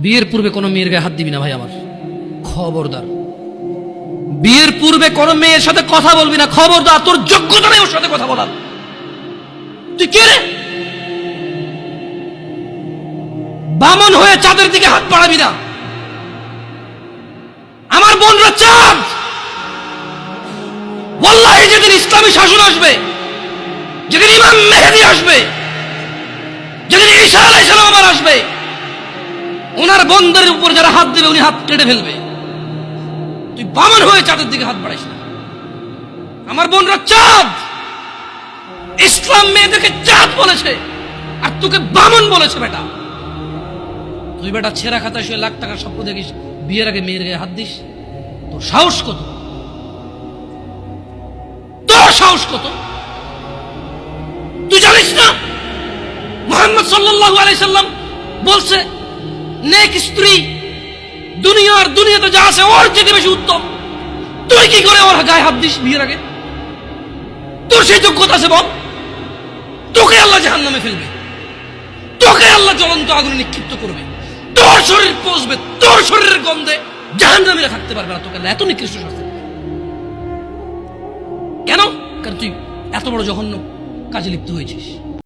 বিয়ের পূর্বে কোনো মেয়ের গায়ে হাত দিবি না ভাই আমার, খবরদার। বিয়ের পূর্বে কোনো মেয়ের সাথে কথা বলবি না, খবরদার। তোর যোগ্যতা নেই ওর সাথে কথা বলার। তুই কে রে? বামন হয়ে চাঁদের দিকে হাত বাড়াবি না। আমার বোনরা চাঁদ। ওয়াল্লাহি যেদিন ইসলামী শাসন আসবে, যেদিন ইমাম মেহেদী আসবে, যেদিন ঈসা আলাইহিস সালাম আবার আসবে, ওনার বন্ধের উপর যারা হাত দেবে উনি হাত কেটে ফেলবে। তুই বামন হয়ে চাঁদের দিকে হাত বাড়াইস না। আমার বোনরা চাঁদ। ইসলাম মেয়েদেরকে চাঁদ বলেছে আর তোকে বামন বলেছে। বেটা তুই বেটা ছেঁড়া খাতায় শুয়ে লাখ টাকার স্বপ্ন দেখিস, বিয়ের আগে মেয়ের গায়ে হাত দিস? তোর সাহস কত? তোর সাহস কত? তুই জানিস না মুহাম্মদ সাল্লাল্লাহু আলাইহি সাল্লাম বলছে নেক স্ত্রী দুনিয়াতে যা আছে ওর চেয়ে বেশি উত্তম। তুই কি করে ওর গায়ে হাত দিস বিয়ের আগে? তোর সেই যোগ্যতা আছে বল? তোকে আল্লাহ জাহান্নামে ফেলবে, তোকে আল্লাহ জ্বলন্ত আগুনে নিক্ষিপ্ত করবে, তোর শরীর পচবে, তোর শরীরের গন্ধে জাহান্নামীরা থাকতে পারবে না। তোকে আল্লাহ এত নিকৃষ্ট শাস্তি দেবে। কেন? কারণ তুই এত বড় জঘন্য কাজে লিপ্ত হয়েছিস।